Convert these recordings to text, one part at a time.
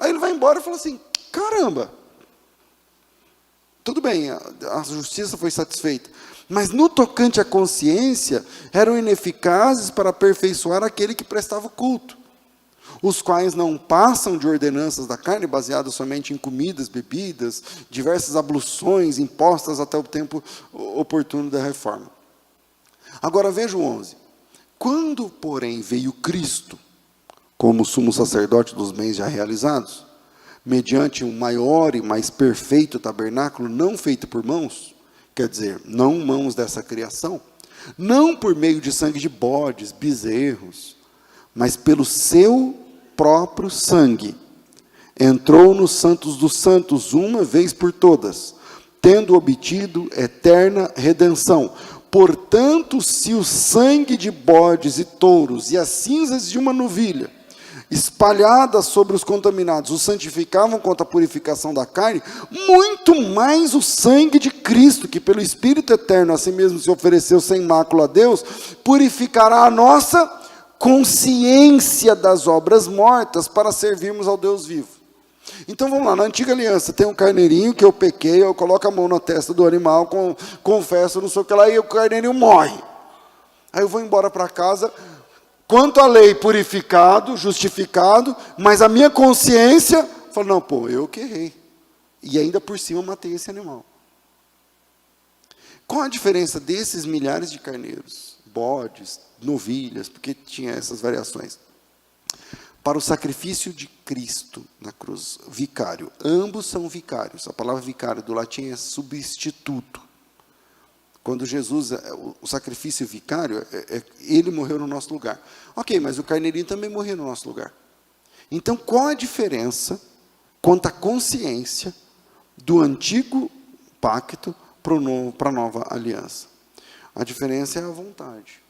Aí ele vai embora e fala assim, caramba, tudo bem, a justiça foi satisfeita, mas no tocante à consciência, eram ineficazes para aperfeiçoar aquele que prestava o culto, os quais não passam de ordenanças da carne, baseadas somente em comidas, bebidas, diversas abluções impostas até o tempo oportuno da reforma. Agora veja o 11. Quando, porém, veio Cristo, como sumo sacerdote dos bens já realizados, mediante um maior e mais perfeito tabernáculo, não feito por mãos, quer dizer, não mãos dessa criação, não por meio de sangue de bodes, bezerros, mas pelo seu próprio sangue, entrou nos santos dos santos uma vez por todas, tendo obtido eterna redenção. Portanto, se o sangue de bodes e touros e as cinzas de uma novilha, espalhadas sobre os contaminados, os santificavam contra a purificação da carne, muito mais o sangue de Cristo, que pelo Espírito Eterno a si mesmo se ofereceu sem mácula a Deus, purificará a nossa consciência das obras mortas para servirmos ao Deus vivo. Então vamos lá, na antiga aliança tem um carneirinho que eu pequei, eu coloco a mão na testa do animal, confesso, não sei o que lá, e o carneirinho morre. Aí eu vou embora para casa, quanto à lei, purificado, justificado, mas a minha consciência fala, não, pô, eu que errei. E ainda por cima matei esse animal. Qual a diferença desses milhares de carneiros, bodes, novilhas, porque tinha essas variações? Para o sacrifício de Cristo na cruz, vicário. Ambos são vicários. A palavra vicário do latim é substituto. Quando Jesus, o sacrifício vicário, ele morreu no nosso lugar. Ok, mas o carneirinho também morreu no nosso lugar. Então, qual a diferença quanto à consciência do antigo pacto para a nova aliança? A diferença é a vontade.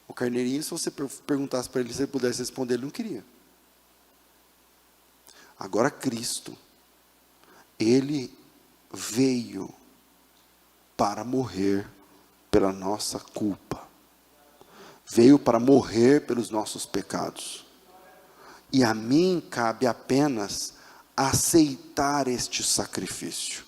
O carneirinho, se você perguntasse para ele se ele pudesse responder, ele não queria. Agora Cristo, ele veio para morrer pela nossa culpa. Veio para morrer pelos nossos pecados. E a mim cabe apenas aceitar este sacrifício.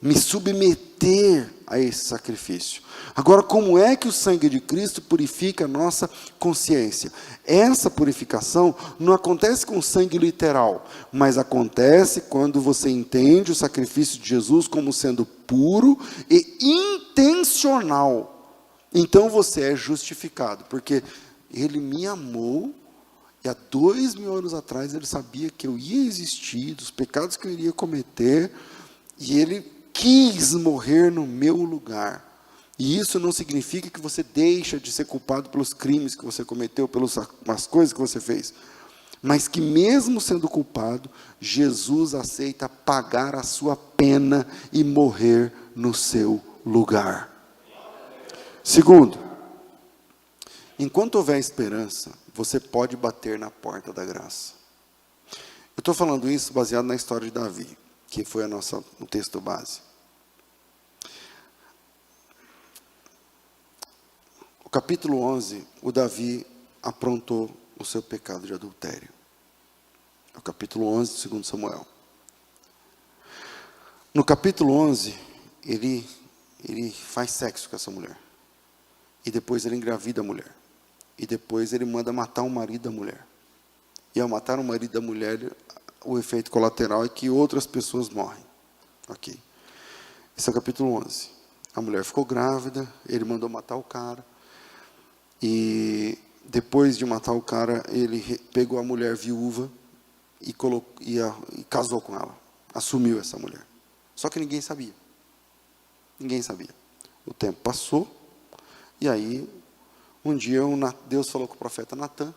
Me submeter a esse sacrifício. Agora, como é que o sangue de Cristo purifica a nossa consciência? Essa purificação não acontece com sangue literal, mas acontece quando você entende o sacrifício de Jesus como sendo puro e intencional. Então você é justificado, porque ele me amou, e há 2000 anos atrás ele sabia que eu ia existir, dos pecados que eu iria cometer, e ele quis morrer no meu lugar. E isso não significa que você deixa de ser culpado pelos crimes que você cometeu, pelas coisas que você fez. Mas que mesmo sendo culpado, Jesus aceita pagar a sua pena e morrer no seu lugar. Segundo, enquanto houver esperança, você pode bater na porta da graça. Eu estou falando isso baseado na história de Davi, que foi o texto base. O capítulo 11, o Davi aprontou o seu pecado de adultério. O capítulo 11 de 2 Samuel. No capítulo 11, ele faz sexo com essa mulher. E depois ele engravida a mulher. E depois ele manda matar o marido da mulher. E ao matar o marido da mulher, o efeito colateral é que outras pessoas morrem. Ok. Esse é o capítulo 11. A mulher ficou grávida, ele mandou matar o cara. E depois de matar o cara, ele pegou a mulher viúva e casou com ela. Assumiu essa mulher. Só que ninguém sabia. Ninguém sabia. O tempo passou. E aí, um dia, Deus falou com o profeta Natan,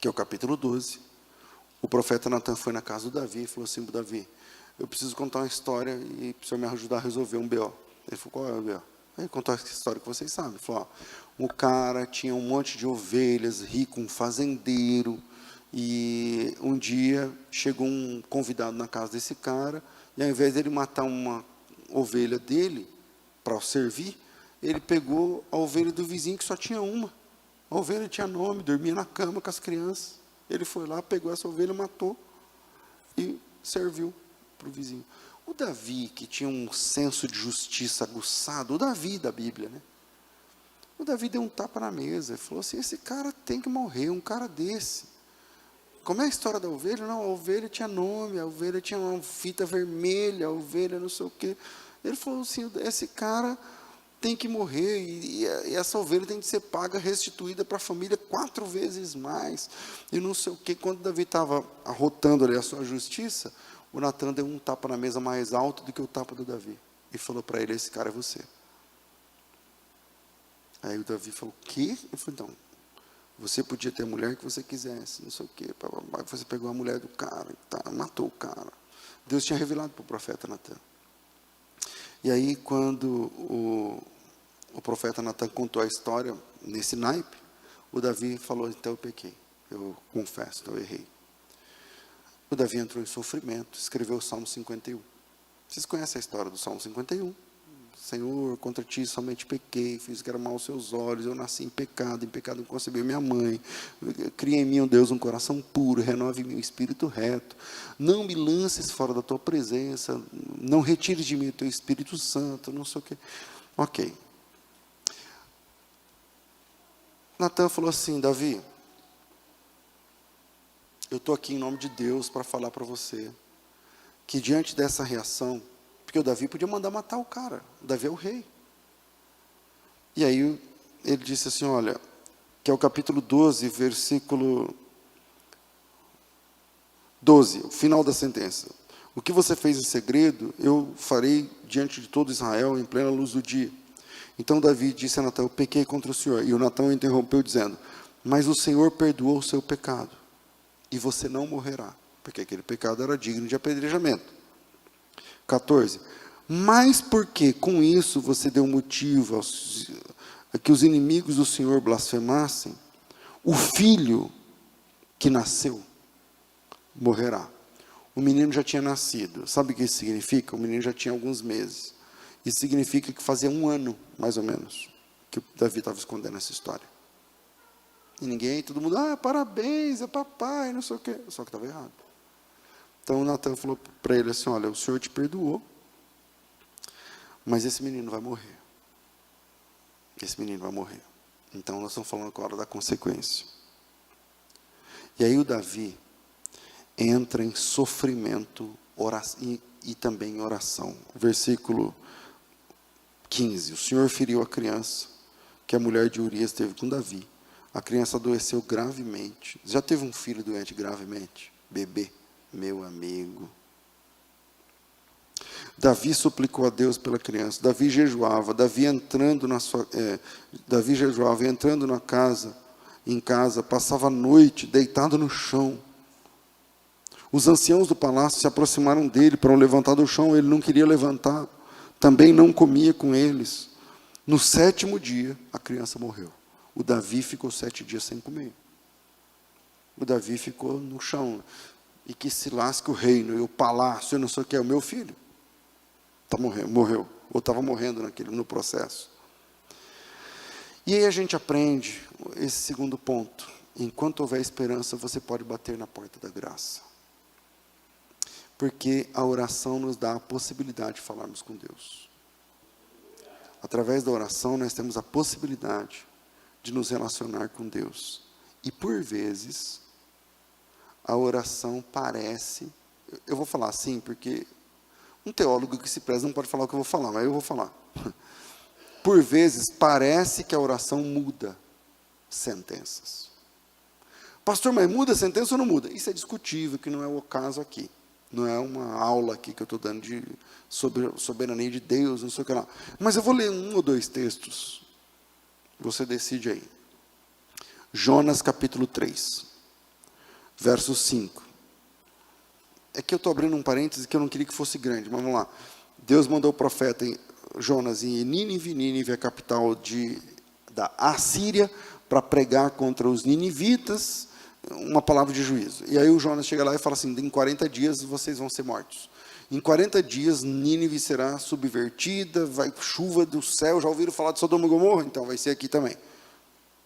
que é o capítulo 12. O profeta Natan foi na casa do Davi e falou assim para Davi, eu preciso contar uma história e o senhor me ajudar a resolver um B.O. Ele falou, qual é o B.O.? Ele contou essa história que vocês sabem. Ele falou, o cara tinha um monte de ovelhas, rico, um fazendeiro, e um dia chegou um convidado na casa desse cara, e ao invés dele matar uma ovelha dele, para servir, ele pegou a ovelha do vizinho, que só tinha uma. A ovelha tinha nome, dormia na cama com as crianças. Ele foi lá, pegou essa ovelha e matou. e serviu para o vizinho. O Davi, que tinha um senso de justiça aguçado, o Davi da Bíblia, né? O Davi deu um tapa na mesa e falou assim, esse cara tem que morrer, um cara desse. Como é a história da ovelha? Não, a ovelha tinha nome, a ovelha tinha uma fita vermelha, a ovelha não sei o quê. Ele falou assim, esse cara tem que morrer, e essa ovelha tem que ser paga, restituída para a família 4 vezes mais, e não sei o quê. Quando Davi estava arrotando ali a sua justiça, o Natan deu um tapa na mesa mais alto do que o tapa do Davi, e falou para ele, esse cara é você. Aí o Davi falou, o quê? Ele falou, então, você podia ter a mulher que você quisesse, não sei o quê, você pegou a mulher do cara, tá, matou o cara. Deus tinha revelado para o profeta Natan. E aí, quando o profeta Natan contou a história, nesse naipe, o Davi falou, então eu pequei, eu confesso, então eu errei. O Davi entrou em sofrimento, escreveu o Salmo 51. Vocês conhecem a história do Salmo 51? Senhor, contra ti somente pequei, fiz o que era mal aos seus olhos, eu nasci em pecado concebeu minha mãe, cria em mim, ó Deus, um coração puro, renove em mim um espírito reto, não me lances fora da tua presença, não retires de mim o teu Espírito Santo, não sei o que. Ok. Natan falou assim, Davi, eu estou aqui em nome de Deus para falar para você, que diante dessa reação, porque o Davi podia mandar matar o cara, o Davi é o rei. E aí ele disse assim, olha, que é o capítulo 12, versículo 12, o final da sentença. O que você fez em segredo, eu farei diante de todo Israel, em plena luz do dia. Então Davi disse a Natan, eu pequei contra o Senhor. E o Natan o interrompeu, dizendo, mas o Senhor perdoou o seu pecado, e você não morrerá, porque aquele pecado era digno de apedrejamento. 14. Mas porque com isso você deu motivo a que os inimigos do Senhor blasfemassem, o filho que nasceu morrerá. O menino já tinha nascido. Sabe o que isso significa? O menino já tinha alguns meses. Isso significa que fazia 1 ano, mais ou menos, que o Davi estava escondendo essa história. E ninguém, todo mundo, parabéns, é papai, não sei o quê. Só que estava errado. Então, o Natan falou para ele assim, olha, o Senhor te perdoou, mas esse menino vai morrer. Esse menino vai morrer. Então, nós estamos falando agora da consequência. E aí o Davi entra em sofrimento e também em oração. Versículo 15. O Senhor feriu a criança, que a mulher de Urias teve com Davi. A criança adoeceu gravemente. Já teve um filho doente gravemente? Bebê. Meu amigo. Davi suplicou a Deus pela criança. Davi jejuava. Davi jejuava e entrando em casa, passava a noite deitado no chão. Os anciãos do palácio se aproximaram dele para o levantar do chão. Ele não queria levantar. Também não comia com eles. No 7º dia, a criança morreu. O Davi ficou 7 dias sem comer. O Davi ficou no chão. E que se lasque o reino e o palácio, eu não sei o que, é o meu filho. Morreu. Ou estava morrendo no processo. E aí a gente aprende esse segundo ponto. Enquanto houver esperança, você pode bater na porta da graça. Porque a oração nos dá a possibilidade de falarmos com Deus. Através da oração, nós temos a possibilidade de nos relacionar com Deus. E por vezes, a oração parece... Eu vou falar assim, porque um teólogo que se preza não pode falar o que eu vou falar, mas eu vou falar. Por vezes, parece que a oração muda sentenças. Pastor, mas muda a sentença ou não muda? Isso é discutível, que não é o caso aqui. Não é uma aula aqui que eu estou dando sobre soberania de Deus, não sei o que lá. Mas eu vou ler 1 ou 2 textos. Você decide aí. Jonas capítulo 3, verso 5. É que eu estou abrindo um parêntese que eu não queria que fosse grande, mas vamos lá. Deus mandou o profeta Jonas em Nínive. Nínive é a capital da Assíria, para pregar contra os ninivitas, uma palavra de juízo. E aí o Jonas chega lá e fala assim, em 40 dias vocês vão ser mortos. Em 40 dias Nínive será subvertida, vai chuva do céu. Já ouviram falar de Sodoma e Gomorra? Então vai ser aqui também.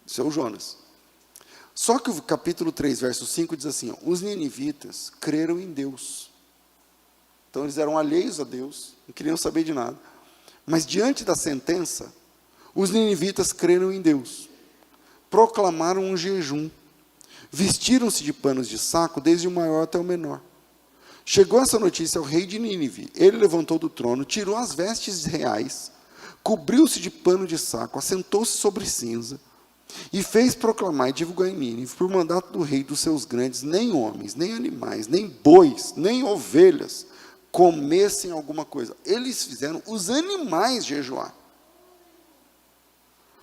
Isso é o Jonas. Só que o capítulo 3, verso 5 diz assim, ó, os ninivitas creram em Deus. Então eles eram alheios a Deus, não queriam saber de nada. Mas diante da sentença, os ninivitas creram em Deus. Proclamaram um jejum. Vestiram-se de panos de saco, desde o maior até o menor. Chegou essa notícia ao rei de Nínive. Ele levantou do trono, tirou as vestes reais, cobriu-se de pano de saco, assentou-se sobre cinza, e fez proclamar e divulgar em Nínive, por mandato do rei, dos seus grandes, nem homens, nem animais, nem bois, nem ovelhas, comessem alguma coisa. Eles fizeram os animais jejuar.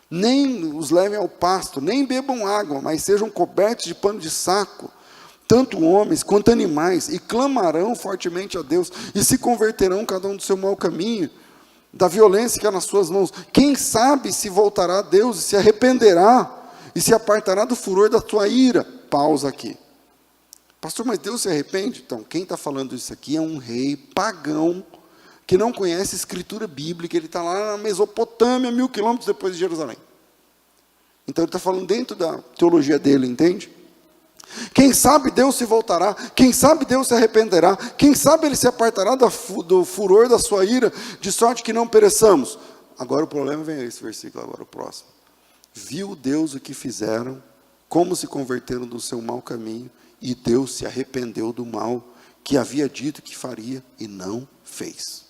Nem os levem ao pasto, nem bebam água, mas sejam cobertos de pano de saco, tanto homens quanto animais, e clamarão fortemente a Deus, e se converterão cada um do seu mau caminho, da violência que há nas suas mãos. Quem sabe se voltará a Deus, e se arrependerá, e se apartará do furor da tua ira. Pausa aqui. Pastor, mas Deus se arrepende? Então, quem está falando isso aqui é um rei pagão, que não conhece a escritura bíblica. Ele está lá na Mesopotâmia, 1000 quilômetros depois de Jerusalém. Então ele está falando dentro da teologia dele, entende? Quem sabe Deus se voltará, quem sabe Deus se arrependerá, quem sabe Ele se apartará do furor da sua ira, de sorte que não pereçamos. Agora o problema vem esse versículo, agora o próximo. Viu Deus o que fizeram, como se converteram do seu mau caminho, e Deus se arrependeu do mal que havia dito que faria, e não fez.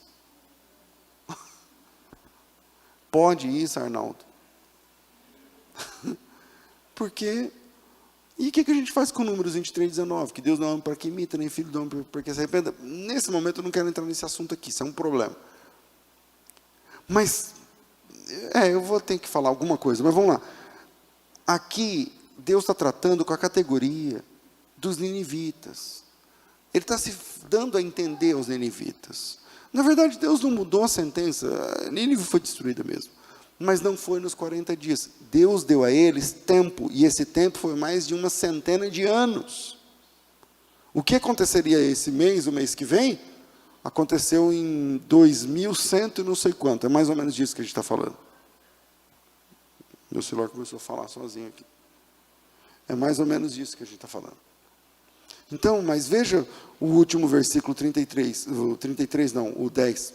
Pode isso, Arnaldo? Porque, e o que a gente faz com o Números 23, 19? Que Deus não ama para que imita, nem filho do homem para que se arrependa. Nesse momento eu não quero entrar nesse assunto aqui, isso é um problema. Mas, eu vou ter que falar alguma coisa, mas vamos lá. Aqui, Deus está tratando com a categoria dos ninivitas. Ele está se dando a entender aos ninivitas. Na verdade, Deus não mudou a sentença, Nínive foi destruída mesmo. Mas não foi nos 40 dias. Deus deu a eles tempo, e esse tempo foi mais de uma centena de anos. O que aconteceria esse mês, o mês que vem, aconteceu em 2100 e não sei quanto. É mais ou menos disso que a gente está falando. Meu celular começou a falar sozinho aqui. É mais ou menos disso que a gente está falando. Então, mas veja o último versículo 33, o 10.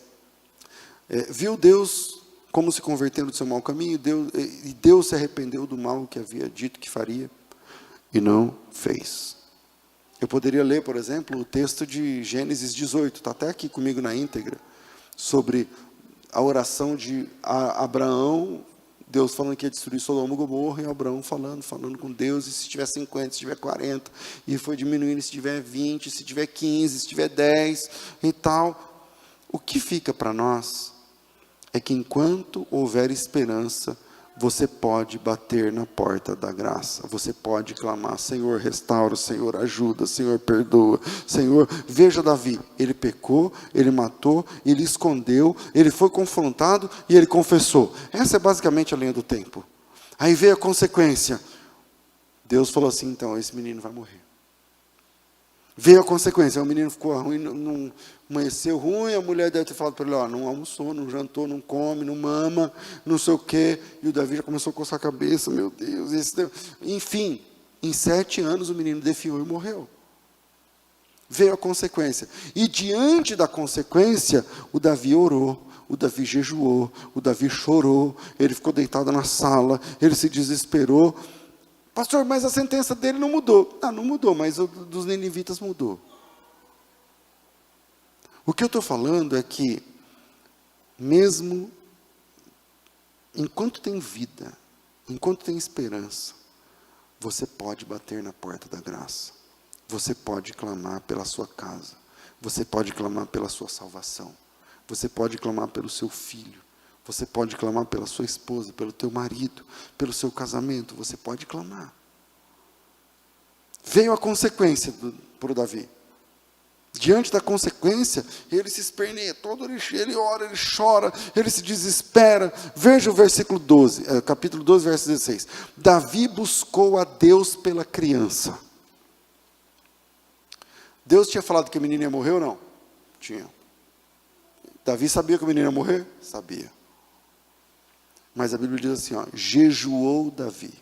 Viu Deus como se convertendo do seu mau caminho, e Deus se arrependeu do mal que havia dito que faria, e não fez. Eu poderia ler, por exemplo, o texto de Gênesis 18, está até aqui comigo na íntegra, sobre a oração de Abraão, Deus falando que ia destruir Sodoma e Gomorra, e Abraão falando com Deus, e se tiver 50, se tiver 40, e foi diminuindo, se tiver 20, se tiver 15, se tiver 10, e tal. O que fica para nós é que enquanto houver esperança, você pode bater na porta da graça, você pode clamar, Senhor restaura, Senhor ajuda, Senhor perdoa, Senhor, veja Davi, ele pecou, ele matou, ele escondeu, ele foi confrontado e ele confessou. Essa é basicamente a linha do tempo. Aí veio a consequência, Deus falou assim, então, esse menino vai morrer. Veio a consequência, o menino ficou ruim, não amanheceu ruim, a mulher deve ter falado para ele, não almoçou, não jantou, não come, não mama, não sei o quê, e o Davi já começou a coçar a cabeça, meu Deus, enfim, em 7 anos o menino definhou e morreu. Veio a consequência, e diante da consequência, o Davi orou, o Davi jejuou, o Davi chorou, ele ficou deitado na sala, ele se desesperou. Pastor, mas a sentença dele não mudou. Não mudou, mas o dos ninivitas mudou. O que eu estou falando é que, mesmo enquanto tem vida, enquanto tem esperança, você pode bater na porta da graça. Você pode clamar pela sua casa. Você pode clamar pela sua salvação. Você pode clamar pelo seu filho. Você pode clamar pela sua esposa, pelo teu marido, pelo seu casamento. Você pode clamar. Veio a consequência para o Davi. Diante da consequência, ele se esperneia todo, ele ora, ele chora, ele se desespera. Veja o versículo 12, capítulo 12, verso 16. Davi buscou a Deus pela criança. Deus tinha falado que a menina ia morrer ou não? Tinha. Davi sabia que a menina ia morrer? Sabia. Mas a Bíblia diz assim, jejuou Davi.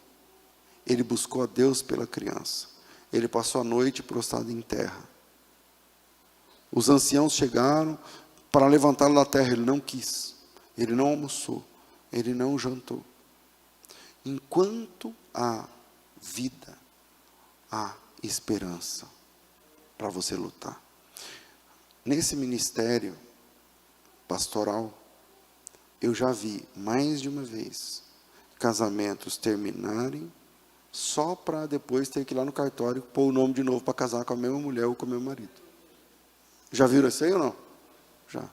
ele buscou a Deus pela criança. Ele passou a noite prostrado em terra. Os anciãos chegaram para levantá-lo da terra, ele não quis. Ele não almoçou, ele não jantou. Enquanto há vida, há esperança para você lutar. Nesse ministério pastoral, eu já vi mais de uma vez casamentos terminarem só para depois ter que ir lá no cartório pôr o nome de novo para casar com a mesma mulher ou com o mesmo marido. Já viram isso aí ou não? Já.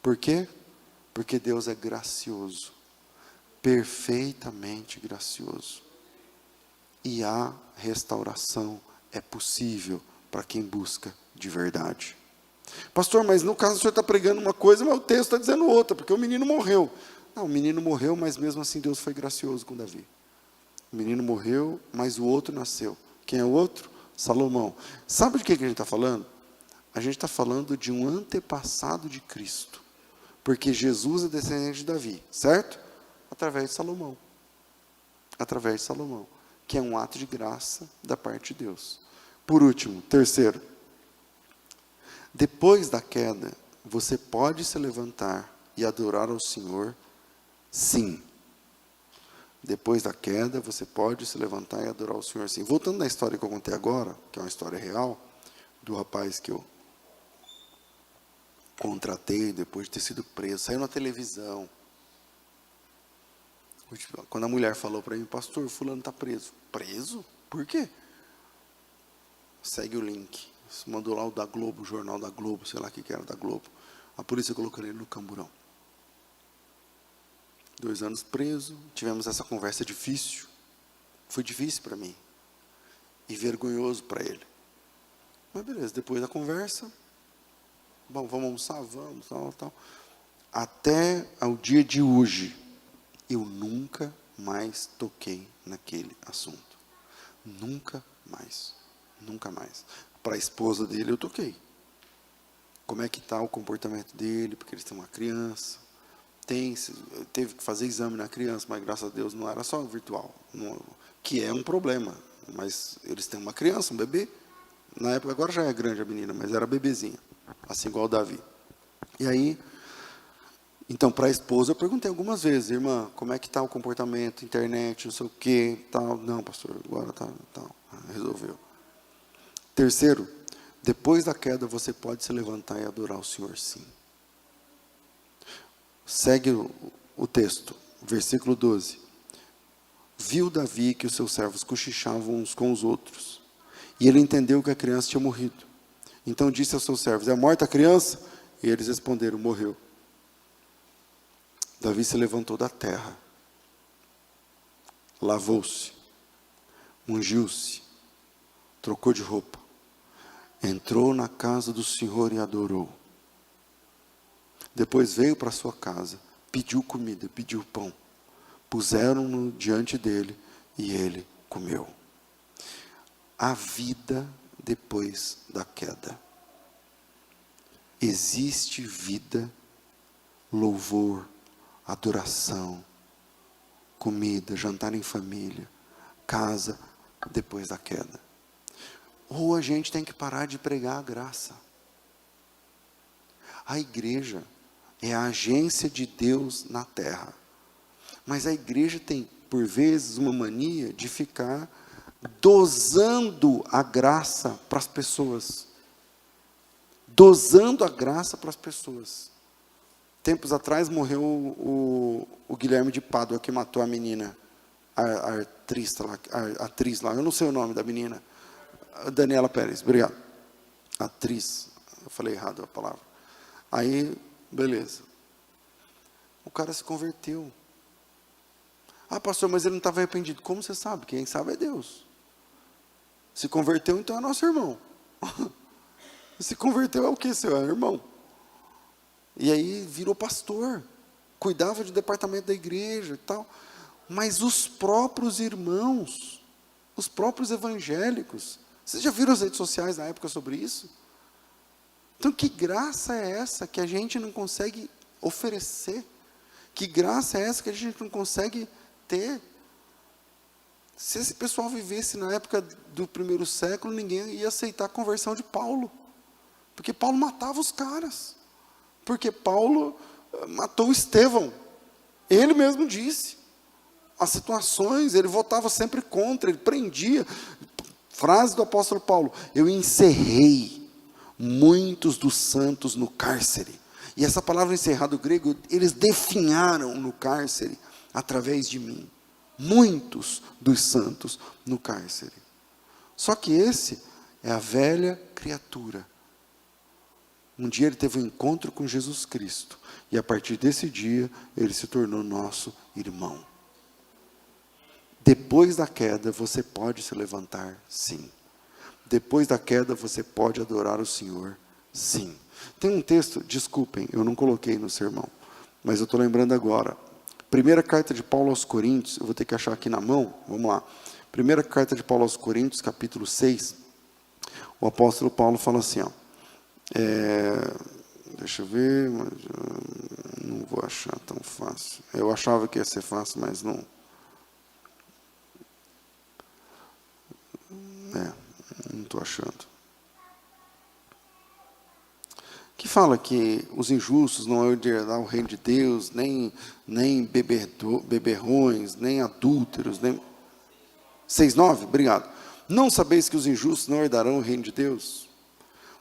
Por quê? Porque Deus é gracioso, perfeitamente gracioso. E a restauração é possível para quem busca de verdade. Pastor, mas no caso o senhor está pregando uma coisa, mas o texto está dizendo outra, porque o menino morreu. Não, o menino morreu, mas mesmo assim Deus foi gracioso com Davi. O menino morreu, mas o outro nasceu. Quem é o outro? Salomão. Sabe de que a gente está falando? A gente está falando de um antepassado de Cristo. Porque Jesus é descendente de Davi, certo? Através de Salomão. Através de Salomão. Que é um ato de graça da parte de Deus. Por último, terceiro. Depois da queda, você pode se levantar e adorar ao Senhor, sim. Depois da queda, você pode se levantar e adorar ao Senhor, sim. Voltando na história que eu contei agora, que é uma história real, do rapaz que eu contratei depois de ter sido preso, saiu na televisão. Quando a mulher falou para mim, pastor, fulano está preso. Preso? Por quê? Segue o link. Mandou lá o da Globo, o jornal da Globo, sei lá o que era da Globo. A polícia colocou ele no camburão. 2 anos preso, tivemos essa conversa difícil. Foi difícil para mim. E vergonhoso para ele. Mas beleza, depois da conversa, bom, vamos almoçar? Vamos, tal. Até ao dia de hoje, eu nunca mais toquei naquele assunto. Nunca mais. Nunca mais. Para a esposa dele eu toquei. Como é que está o comportamento dele, porque eles têm uma criança. Teve que fazer exame na criança, mas graças a Deus não era só virtual. Não, que é um problema. Mas eles têm uma criança, um bebê. Na época, agora já é grande a menina, mas era bebezinha. Assim igual o Davi. E aí, então para a esposa eu perguntei algumas vezes, irmã, como é que está o comportamento, internet, não sei o quê, tal. Não, pastor, agora tá, resolveu. Terceiro, depois da queda você pode se levantar e adorar o Senhor, sim. Segue o texto, versículo 12. Viu Davi que os seus servos cochichavam uns com os outros, e ele entendeu que a criança tinha morrido. Então disse aos seus servos, é morta a criança? E eles responderam, morreu. Davi se levantou da terra, lavou-se, ungiu-se, trocou de roupa, entrou na casa do Senhor e adorou. Depois veio para sua casa, pediu comida, pediu pão. Puseram-no diante dele e ele comeu. A vida depois da queda. Existe vida, louvor, adoração, comida, jantar em família, casa depois da queda. Ou a gente tem que parar de pregar a graça. A igreja é a agência de Deus na terra. Mas a igreja tem, por vezes, uma mania de ficar dosando a graça para as pessoas. Dosando a graça para as pessoas. Tempos atrás morreu o Guilherme de Pádua, que matou a menina, a atriz lá, eu não sei o nome da menina. Daniela Pérez, obrigado. Atriz, eu falei errado a palavra. Aí, beleza. O cara se converteu. Ah, pastor, mas ele não estava arrependido. Como você sabe? Quem sabe é Deus. Se converteu, então é nosso irmão. Se converteu é o que, seu irmão? E aí virou pastor. Cuidava do departamento da igreja e tal. Mas os próprios irmãos, os próprios evangélicos, vocês já viram as redes sociais na época sobre isso? Então, que graça é essa que a gente não consegue oferecer? Que graça é essa que a gente não consegue ter? Se esse pessoal vivesse na época do primeiro século, ninguém ia aceitar a conversão de Paulo. Porque Paulo matava os caras. Porque Paulo matou Estevão. Ele mesmo disse. As situações, ele votava sempre contra, ele prendia. Frase do apóstolo Paulo: eu encerrei muitos dos santos no cárcere. E essa palavra encerrar do grego, eles definharam no cárcere através de mim. Muitos dos santos no cárcere. Só que esse é a velha criatura. Um dia ele teve um encontro com Jesus Cristo. E a partir desse dia, ele se tornou nosso irmão. Depois da queda, você pode se levantar, sim. Depois da queda, você pode adorar o Senhor, sim. Tem um texto, desculpem, eu não coloquei no sermão, mas eu estou lembrando agora. Primeira carta de Paulo aos Coríntios, eu vou ter que achar aqui na mão, vamos lá. Primeira carta de Paulo aos Coríntios, capítulo 6, o apóstolo Paulo fala assim, ó, deixa eu ver, mas não vou achar tão fácil. Eu achava que ia ser fácil, mas não. Não estou achando. Que fala que os injustos não herdarão o reino de Deus, nem beberrões, nem adúlteros, nem... 6:9, obrigado. Não sabeis que os injustos não herdarão o reino de Deus?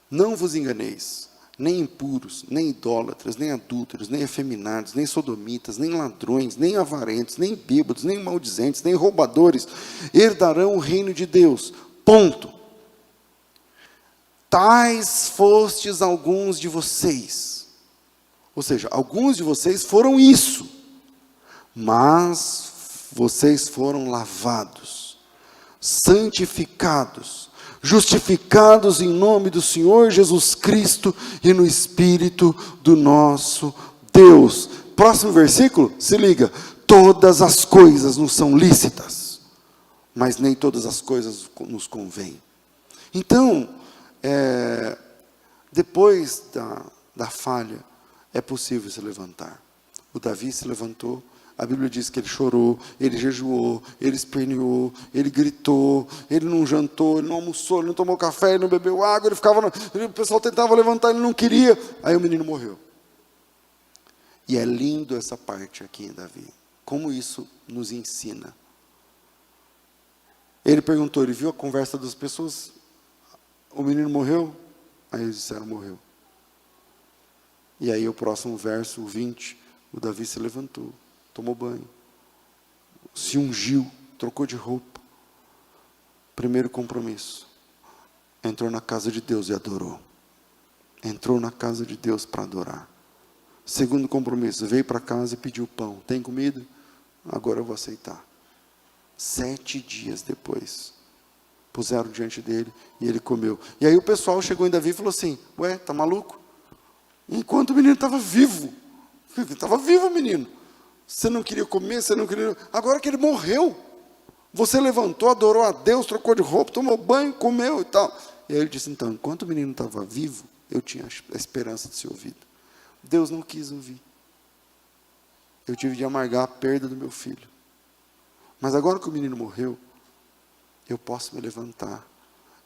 Não vos enganeis, nem impuros, nem idólatras, nem adúlteros, nem efeminados, nem sodomitas, nem ladrões, nem avarentos, nem bêbados, nem maldizentes, nem roubadores herdarão o reino de Deus. Ponto. Tais fostes alguns de vocês. Ou seja, alguns de vocês foram isso. Mas vocês foram lavados, santificados, justificados em nome do Senhor Jesus Cristo e no Espírito do nosso Deus. Próximo versículo, se liga. Todas as coisas nos são lícitas, mas nem todas as coisas nos convêm. Então, depois da falha, é possível se levantar. O Davi se levantou, a Bíblia diz que ele chorou, ele jejuou, ele esperneou, ele gritou, ele não jantou, ele não almoçou, ele não tomou café, ele não bebeu água, o pessoal tentava levantar, ele não queria, aí o menino morreu. E é lindo essa parte aqui em Davi, como isso nos ensina. Ele perguntou, ele viu a conversa das pessoas, o menino morreu? Aí eles disseram, morreu. E aí o próximo verso, o 20, o Davi se levantou, tomou banho, se ungiu, trocou de roupa. Primeiro compromisso, entrou na casa de Deus e adorou. Entrou na casa de Deus para adorar. Segundo compromisso, veio para casa e pediu pão. Tem comida? Agora eu vou aceitar. 7 dias depois, puseram diante dele e ele comeu. E aí o pessoal chegou em Davi e falou assim, ué, tá maluco? Enquanto o menino estava vivo. Estava vivo o menino. Você não queria comer, você não queria... Agora que ele morreu, você levantou, adorou a Deus, trocou de roupa, tomou banho, comeu e tal. E aí ele disse, então, enquanto o menino estava vivo, eu tinha a esperança de ser ouvido. Deus não quis ouvir. Eu tive de amargar a perda do meu filho. Mas agora que o menino morreu, eu posso me levantar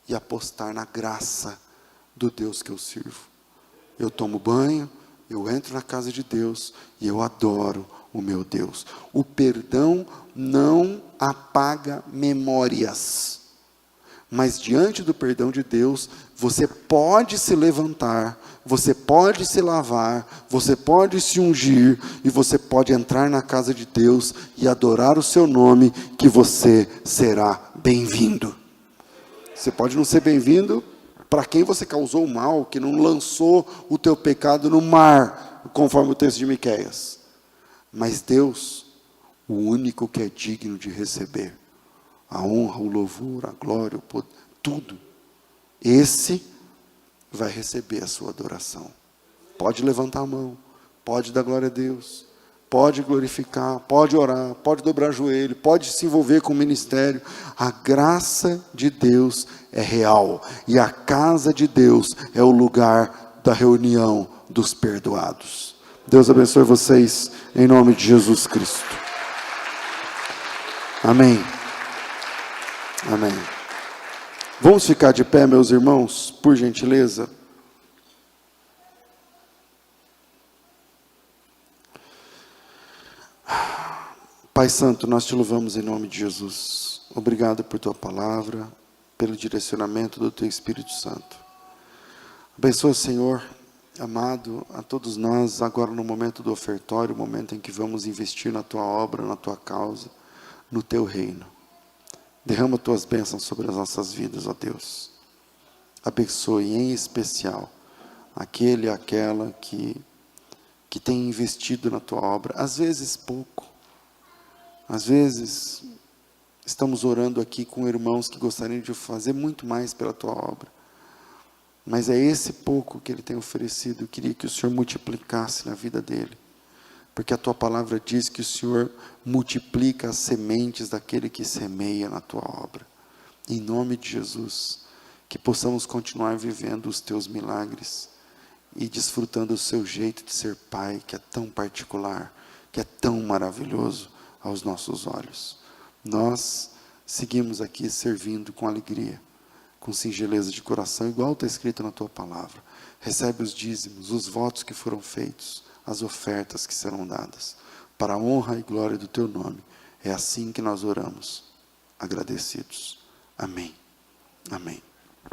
e apostar na graça do Deus que eu sirvo. Eu tomo banho, eu entro na casa de Deus e eu adoro o meu Deus. O perdão não apaga memórias. Mas diante do perdão de Deus, você pode se levantar, você pode se lavar, você pode se ungir, e você pode entrar na casa de Deus e adorar o seu nome, que você será bem-vindo. Você pode não ser bem-vindo para quem você causou o mal, que não lançou o teu pecado no mar, conforme o texto de Miqueias. Mas Deus, o único que é digno de receber a honra, o louvor, a glória, o poder, tudo, esse vai receber a sua adoração. Pode levantar a mão, pode dar glória a Deus, pode glorificar, pode orar, pode dobrar joelho, pode se envolver com o ministério. A graça de Deus é real, e a casa de Deus é o lugar da reunião dos perdoados. Deus abençoe vocês, em nome de Jesus Cristo. Amém. Amém. Vamos ficar de pé, meus irmãos, por gentileza. Pai Santo, nós te louvamos em nome de Jesus. Obrigado por tua palavra, pelo direcionamento do teu Espírito Santo. Abençoa, Senhor, amado, a todos nós, agora no momento do ofertório, o momento em que vamos investir na tua obra, na tua causa, no teu reino. Derrama tuas bênçãos sobre as nossas vidas, ó Deus. Abençoe em especial aquele e aquela que tem investido na tua obra, às vezes pouco. Às vezes, estamos orando aqui com irmãos que gostariam de fazer muito mais pela tua obra. Mas é esse pouco que ele tem oferecido. Eu queria que o Senhor multiplicasse na vida dele. Porque a tua palavra diz que o Senhor multiplica as sementes daquele que semeia na tua obra. Em nome de Jesus, que possamos continuar vivendo os teus milagres e desfrutando do seu jeito de ser pai, que é tão particular, que é tão maravilhoso aos nossos olhos. Nós seguimos aqui servindo com alegria, com singeleza de coração, igual está escrito na tua palavra. Recebe os dízimos, os votos que foram feitos, as ofertas que serão dadas, para a honra e glória do teu nome. É assim que nós oramos, agradecidos. Amém. Amém.